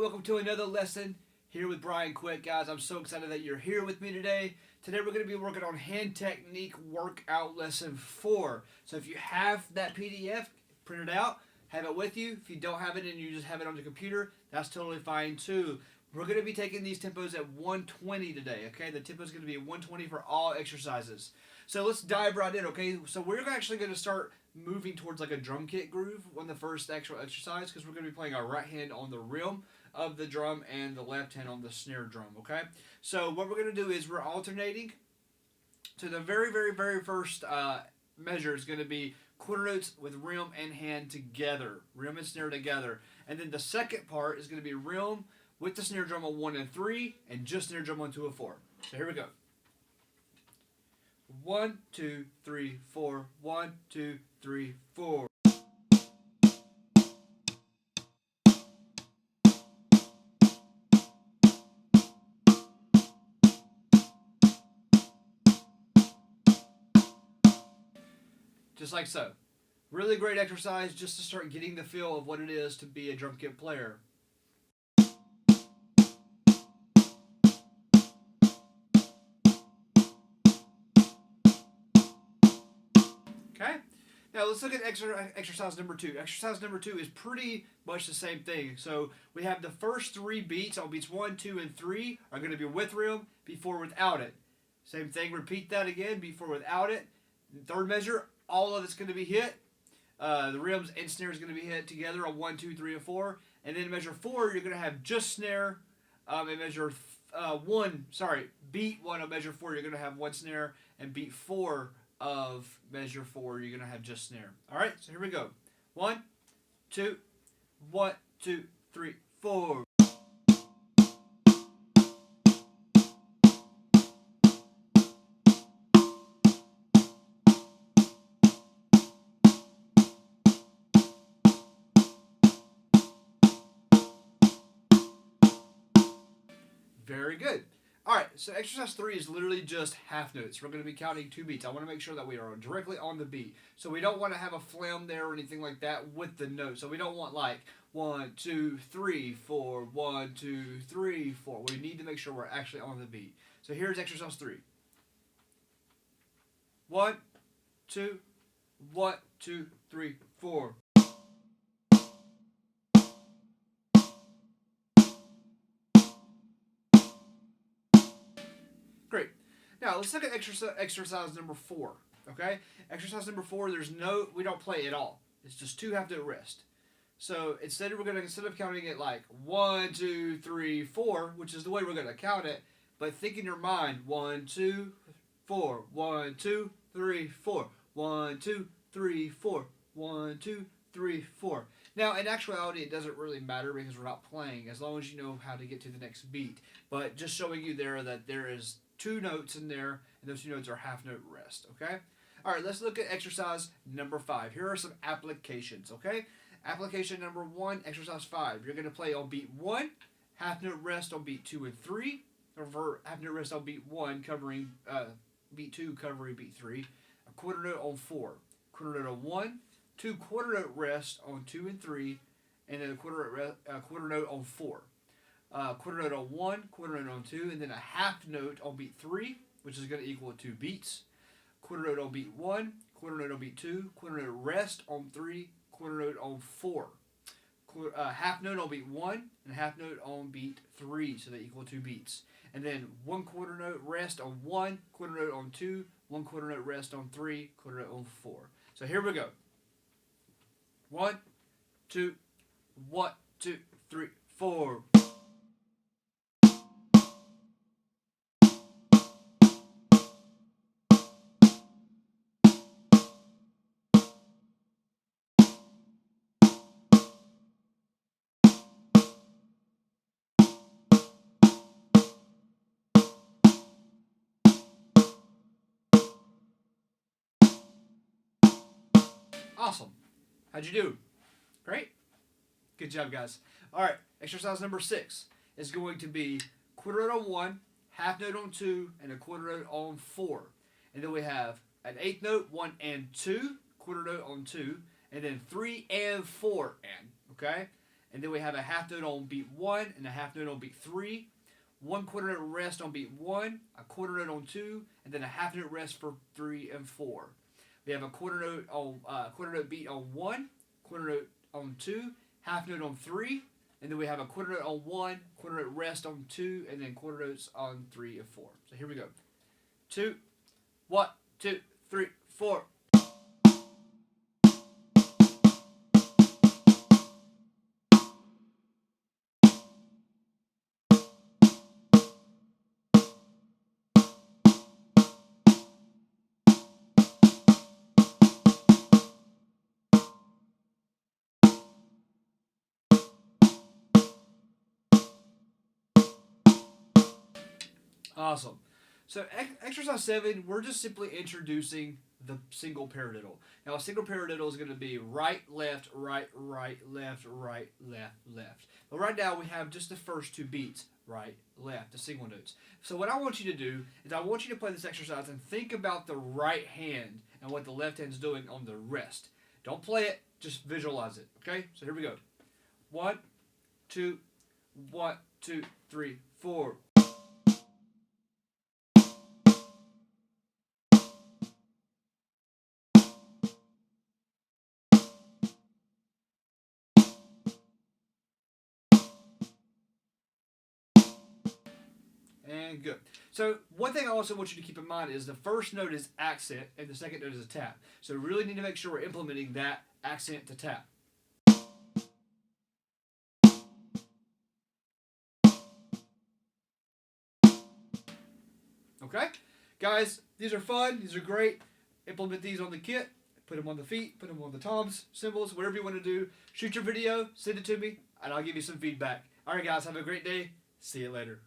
welcome to another lesson here with Brian Quick, guys. I'm so excited that you're here with me today. Today we're going to be working on hand technique workout lesson 4. So if you have that PDF, print it out, have it with you. If you don't have it and you just have it on your computer, that's totally fine too. We're going to be taking these tempos at 120 today, okay? The tempo is going to be 120 for all exercises. So let's dive right in, okay? So we're actually going to start moving towards like a drum kit groove on the first actual exercise because we're going to be playing our right hand on the rim of the drum and the left hand on the snare drum, okay? So what we're going to do is we're alternating. So the very first measure is going to be quarter notes with rim and hand together, rim and snare together. And then the second part is going to be rim with the snare drum on 1 and 3 and just snare drum on 2 and 4. So here we go. 1, 2, 3, 4. 1, 2, 3, 4. Just like so. Really great exercise just to start getting the feel of what it is to be a drum kit player. Okay? Now let's look at exercise number 2. Exercise number 2 is pretty much the same thing. So we have the first 3 beats on beats 1, 2, and 3 are going to be with rim, beat 4 without it. Same thing, repeat that again, beat 4 without it. Third measure, all of it's going to be hit. The rims and snare is going to be hit together on 1, 2, 3, and 4. And then measure 4, you're going to have just snare. And measure beat 1 on measure 4, you're going to have 1 snare. And beat 4 of measure 4, you're going to have just snare. All right, so here we go. 1, 2, 1, 2, 3, 4. Very good. All right, so exercise 3 is literally just half notes. We're going to be counting 2 beats. I want to make sure that we are directly on the beat. So we don't want to have a flam there or anything like that with the note. So we don't want like 1, 2, 3, 4, 1, 2, 3, 4. We need to make sure we're actually on the beat. So here's exercise 3. 1, 2, 1, 2, 3, 4. Great. Now let's look at exercise number 4. Okay, exercise number 4. We don't play at all. It's just 2 half note rest. So instead of counting it like 1, 2, 3, 4, which is the way we're gonna count it, but think in your mind 1, 2, 4, 1, 2, 3, 4, 1, 2, 3, 4, 1, 2, 3, 4. Now, in actuality, it doesn't really matter because we're not playing, as long as you know how to get to the next beat. But just showing you there that there is 2 notes in there, and those 2 notes are half note rest, okay? All right, let's look at exercise number 5. Here are some applications, okay? Application number 1, exercise 5. You're going to play on beat 1, half note rest on beat 2 and 3, or for half note rest on beat 1 covering beat 2 covering beat 3, a quarter note on 4, quarter note on 1, 2 quarter note rest on 2 and 3, and then a quarter note on 4. Quarter note on 1, quarter note on 2, and then a half note on beat 3, which is going to equal 2 beats. Quarter note on beat 1, quarter note on beat 2, quarter note rest on 3, quarter note on 4. Half note on beat 1, and half note on beat 3, so they equal 2 beats. And then 1 quarter note rest on 1, quarter note on 2, 1 quarter note rest on 3, quarter note on 4. So here we go. 1, 2, 1, 2, 3, 4. Awesome. How'd you do? Great. Good job, guys. All right, exercise number 6 is going to be quarter note on 1, half note on 2, and a quarter note on 4. And then we have an eighth note, 1 and 2, quarter note on 2, and then 3 and 4 and, okay? and then we have a half note on beat 1 and a half note on beat 3, 1 quarter note rest on beat 1, a quarter note on 2, and then a half note rest for 3 and 4. We have a quarter note beat on 1, quarter note on 2, half note on 3, and then we have a quarter note on 1, quarter note rest on 2, and then quarter notes on 3 and 4. So here we go. 2, 1, 2, 3, 4. Awesome. So exercise 7, we're just simply introducing the single paradiddle. Now a single paradiddle is going to be right, left, right, right, left, right, left, left. But right now we have just the first 2 beats, right, left, the single notes. So what I want you to do is I want you to play this exercise and think about the right hand and what the left hand's doing on the wrist. Don't play it, just visualize it. Okay? So here we go. 1, 2, 1, 2, 3, 4. And good. So one thing I also want you to keep in mind is the first note is accent and the second note is a tap. So we really need to make sure we're implementing that accent to tap. Okay? Guys, these are fun. These are great. Implement these on the kit. Put them on the feet. Put them on the toms, cymbals, whatever you want to do. Shoot your video. Send it to me. And I'll give you some feedback. All right, guys. Have a great day. See you later.